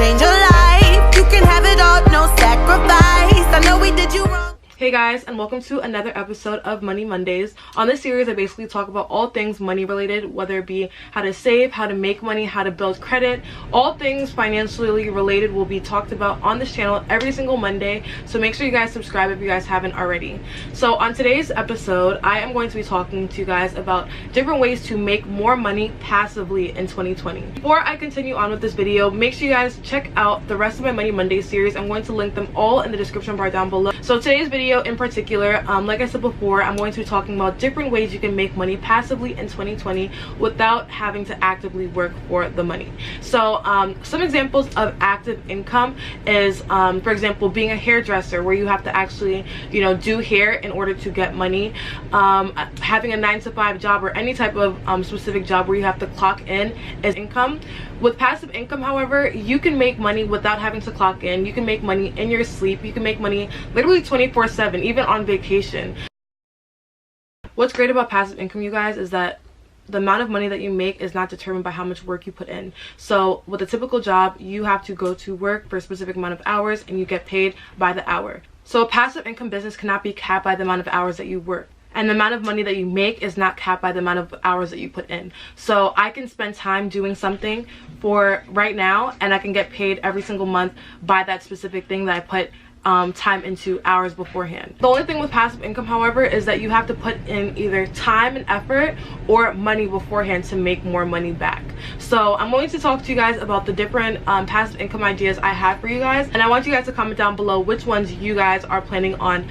change your life. You can have it all, no sacrifice. I know we did you wrong. Hey guys, and welcome to another episode of Money Mondays. On this series, I basically talk about all things money related, whether it be how to save, how to make money, how to build credit. All things financially related will be talked about on this channel every single Monday, so make sure you guys subscribe if you guys haven't already. So on today's episode, I am going to be talking to you guys about different ways to make more money passively in 2020. Before I continue on with this video, make sure you guys check out the rest of my Money Mondays series. I'm going to link them all in the description bar down below. So today's video in particular, like I said before, I'm going to be talking about different ways you can make money passively in 2020 without having to actively work for the money. So some examples of active income is, for example, being a hairdresser, where you have to actually, do hair in order to get money. Having a 9-to-5 job or any type of specific job where you have to clock in is income. With passive income, however, you can make money without having to clock in. You can make money in your sleep. You can make money literally 24/7, even on vacation. What's great about passive income, you guys, is that the amount of money that you make is not determined by how much work you put in. So with a typical job, you have to go to work for a specific amount of hours and you get paid by the hour. So a passive income business cannot be capped by the amount of hours that you work. And the amount of money that you make is not capped by the amount of hours that you put in. So I can spend time doing something for right now, and I can get paid every single month by that specific thing that I put time into hours beforehand. The only thing with passive income, however, is that you have to put in either time and effort or money beforehand to make more money back. So I'm going to talk to you guys about the different passive income ideas I have for you guys, and I want you guys to comment down below which ones you guys are planning on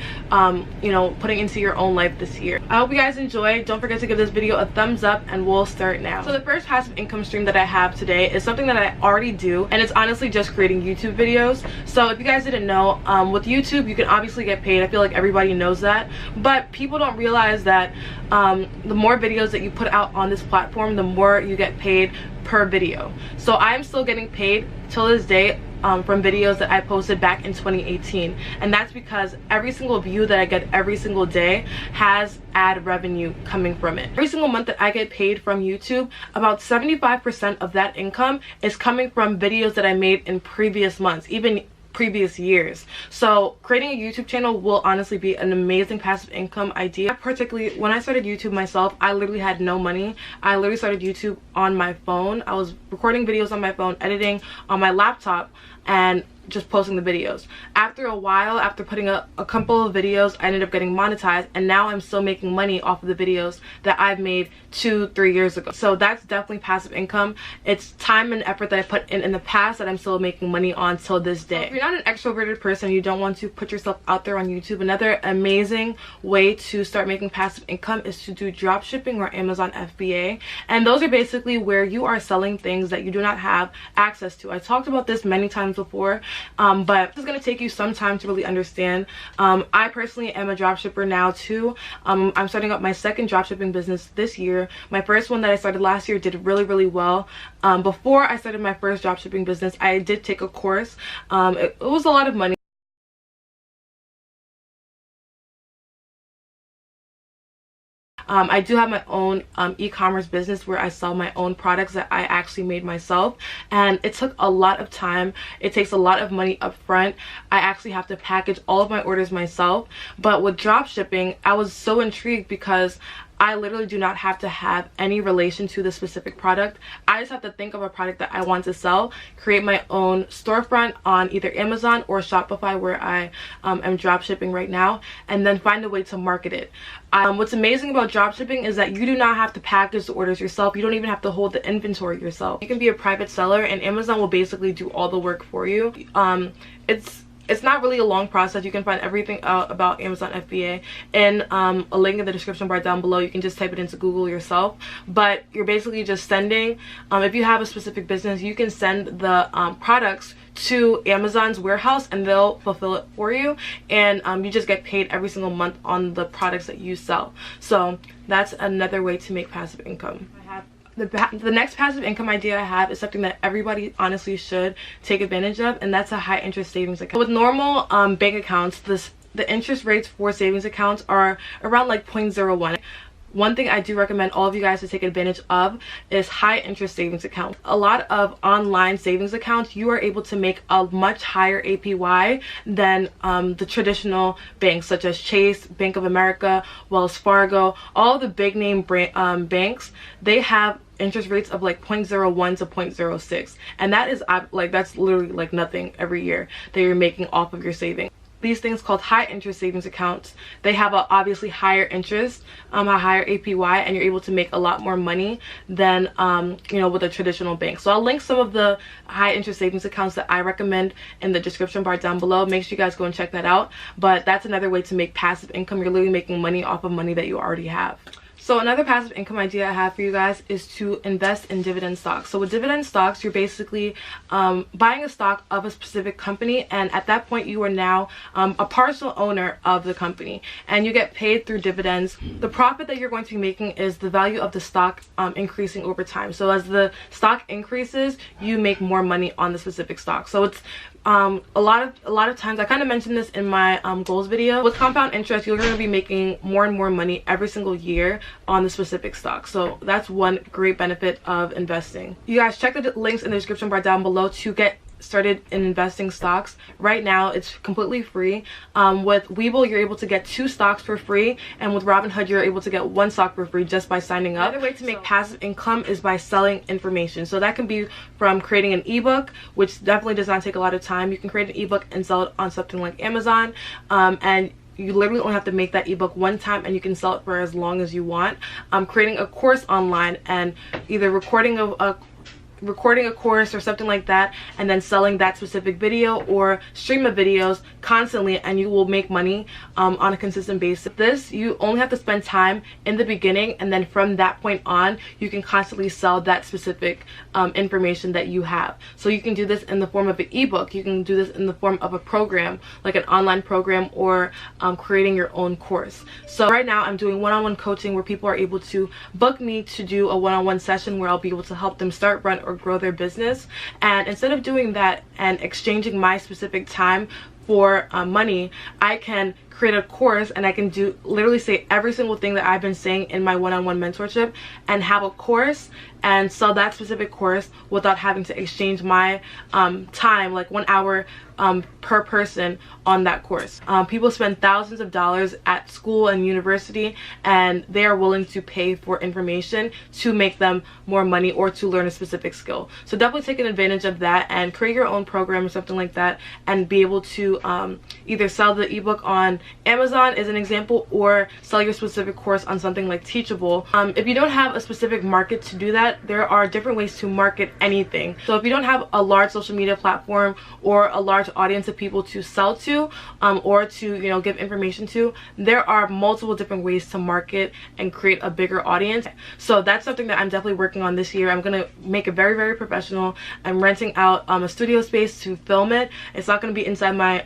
putting into your own life this year. I hope you guys enjoy. Don't forget to give this video a thumbs up, and we'll start now. So the first passive income stream that I have today is something that I already do, and it's honestly just creating YouTube videos. So if you guys didn't know, with YouTube, you can obviously get paid. I feel like everybody knows that, but people don't realize that the more videos that you put out on this platform, the more you get paid per video. So I am still getting paid till this day from videos that I posted back in 2018, and that's because every single view that I get every single day has ad revenue coming from it. Every single month that I get paid from YouTube, about 75% of that income is coming from videos that I made in previous months, even previous years. So creating a YouTube channel will honestly be an amazing passive income idea. Particularly when I started YouTube myself, I literally had no money. I literally started YouTube on my phone. I was recording videos on my phone, editing on my laptop, and just posting the videos. After a while, after putting up a couple of videos, I ended up getting monetized, and now I'm still making money off of the videos that I've made 2-3 years ago. So that's definitely passive income. It's time and effort that I put in the past that I'm still making money on till this day. If you're not an extroverted person, you don't want to put yourself out there on YouTube, another amazing way to start making passive income is to do drop shipping or Amazon FBA. And those are basically where you are selling things that you do not have access to. I talked about this many times before, but it's going to take you some time to really understand. I personally am a dropshipper now too. I'm starting up my second dropshipping business this year. My first one that I started last year did really well. Before I started my first dropshipping business, I did take a course. It was a lot of money. I do have my own e-commerce business where I sell my own products that I actually made myself, and it took a lot of time. It takes a lot of money up front. I actually have to package all of my orders myself. But with drop shipping, I was so intrigued because I literally do not have to have any relation to the specific product. I just have to think of a product that I want to sell, create my own storefront on either Amazon or Shopify, where I am drop shipping right now, and then find a way to market it. What's amazing about drop shipping is that you do not have to package the orders yourself. You don't even have to hold the inventory yourself. You can be a private seller, and Amazon will basically do all the work for you. It's not really a long process. You can find everything out about Amazon FBA in a link in the description bar down below. You can just type it into Google yourself. But you're basically just sending, if you have a specific business, you can send the products to Amazon's warehouse and they'll fulfill it for you, and you just get paid every single month on the products that you sell. So that's another way to make passive income. The next passive income idea I have is something that everybody honestly should take advantage of, and that's a high interest savings account. With normal bank accounts, the interest rates for savings accounts are around like 0.01. one thing I do recommend all of you guys to take advantage of is high interest savings accounts. A lot of online savings accounts, you are able to make a much higher APY than the traditional banks such as Chase, Bank of America, Wells Fargo. All the big name banks, they have interest rates of like 0.01 to 0.06, and that is like, that's literally like nothing every year that you're making off of your savings. These things called high interest savings accounts, they have a obviously higher interest, a higher APY, and you're able to make a lot more money than you know, with a traditional bank. So I'll link some of the high interest savings accounts that I recommend in the description bar down below. Make sure you guys go and check that out. But that's another way to make passive income. You're literally making money off of money that you already have. So another passive income idea I have for you guys is to invest in dividend stocks. So with dividend stocks, you're basically buying a stock of a specific company, and at that point you are now a partial owner of the company, and you get paid through dividends. The profit that you're going to be making is the value of the stock increasing over time. So as the stock increases, you make more money on the specific stock. So it's a lot of times, I kind of mentioned this in my goals video, with compound interest you're going to be making more and more money every single year on the specific stock. So that's one great benefit of investing. You guys check the links in the description bar down below to get started in investing stocks. Right now it's completely free. With Webull you're able to get 2 stocks for free, and with Robinhood you're able to get 1 stock for free just by signing up. Another way to make passive income is by selling information. So that can be from creating an ebook, which definitely does not take a lot of time. You can create an ebook and sell it on something like Amazon, and you literally only have to make that ebook one time and you can sell it for as long as you want. Creating a course online and either recording a course or something like that, and then selling that specific video or stream of videos constantly, and you will make money on a consistent basis. This, you only have to spend time in the beginning, and then from that point on you can constantly sell that specific information that you have. So you can do this in the form of an ebook, you can do this in the form of a program like an online program, or creating your own course. So right now I'm doing one-on-one coaching where people are able to book me to do a one-on-one session where I'll be able to help them start, run, or grow their business. And instead of doing that and exchanging my specific time for money, I can create a course and I can do literally say every single thing that I've been saying in my one-on-one mentorship, and have a course and sell that specific course without having to exchange my time, like 1 hour per person on that course. People spend thousands of dollars at school and university, and they are willing to pay for information to make them more money or to learn a specific skill. So definitely take advantage of that and create your own program or something like that, and be able to either sell the ebook on Amazon as an example, or sell your specific course on something like Teachable. If you don't have a specific market to do that, there are different ways to market anything. So if you don't have a large social media platform or a large audience of people to sell to, or to, you know, give information to, there are multiple different ways to market and create a bigger audience. So that's something that I'm definitely working on this year. I'm gonna make it very, very professional. I'm renting out a studio space to film it. It's not gonna be inside my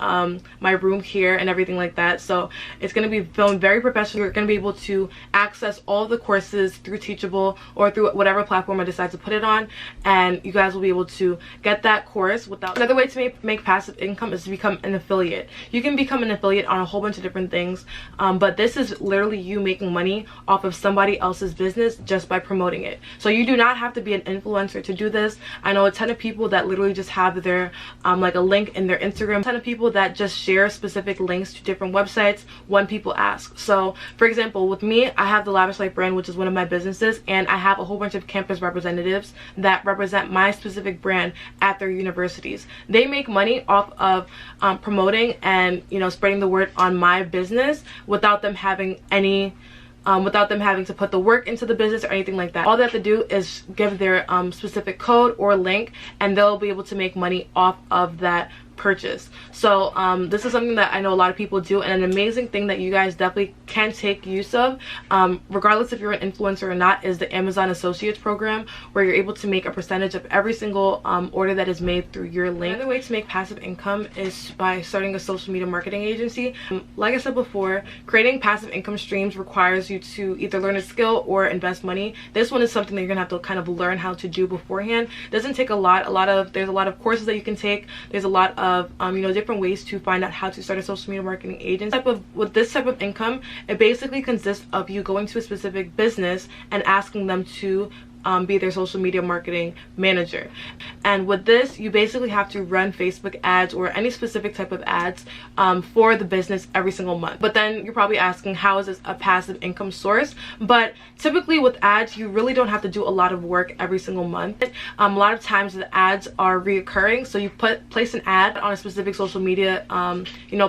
my room here and everything like that. So it's gonna be filmed very professional. You're gonna be able to access all of the courses through Teachable or through whatever platform I decide to put it on, and you guys will be able to get that course without. Another way to make passive income is to become an affiliate. You can become an affiliate on a whole bunch of different things, but this is literally you making money off of somebody else's business just by promoting it. So you do not have to be an influencer to do this. I know a ton of people that literally just have their like a link in their Instagram, a ton of people that just share specific links to different websites when people ask. So for example, with me, I have the Lavish Life brand, which is one of my businesses, and I have a whole bunch of campus representatives that represent my specific brand at their universities. They make money off of promoting and, you know, spreading the word on my business without them having any without them having to put the work into the business or anything like that. All they have to do is give their specific code or link, and they'll be able to make money off of that purchase. So this is something that I know a lot of people do, and an amazing thing that you guys definitely can take use of, regardless if you're an influencer or not, is the Amazon Associates program, where you're able to make a percentage of every single order that is made through your link. Another way to make passive income is by starting a social media marketing agency. Like I said before, creating passive income streams requires you to either learn a skill or invest money. This one is something that you're gonna have to kind of learn how to do beforehand. It doesn't take a lot. There's a lot of courses that you can take. There's a lot of different ways to find out how to start a social media marketing agency. With this type of income, it basically consists of you going to a specific business and asking them to be their social media marketing manager. And with this, you basically have to run Facebook ads or any specific type of ads for the business every single month. But then you're probably asking, how is this a passive income source? But typically with ads, you really don't have to do a lot of work every single month. A lot of times the ads are reoccurring, so you place an ad on a specific social media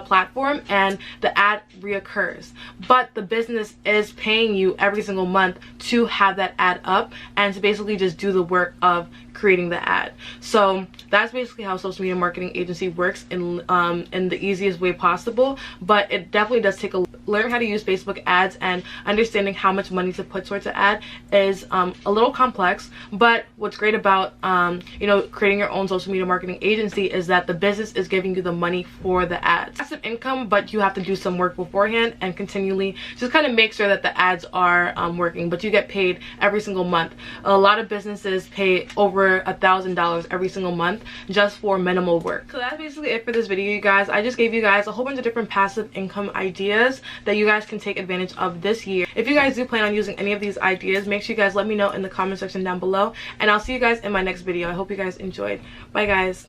platform, and the ad reoccurs, but the business is paying you every single month to have that ad up and to basically just do the work of creating the ad. So that's basically how social media marketing agency works in the easiest way possible. But it definitely does take learning how to use Facebook ads and understanding how much money to put towards an ad is a little complex. But what's great about creating your own social media marketing agency is that the business is giving you the money for the ads. Passive income, but you have to do some work beforehand and continually just kind of make sure that the ads are working, but you get paid every single month. A lot of businesses pay over $1,000 every single month just for minimal work. So that's basically it for this video, you guys. I just gave you guys a whole bunch of different passive income ideas that you guys can take advantage of this year. If you guys do plan on using any of these ideas, make sure you guys let me know in the comment section down below, and I'll see you guys in my next video. I hope you guys enjoyed. Bye guys.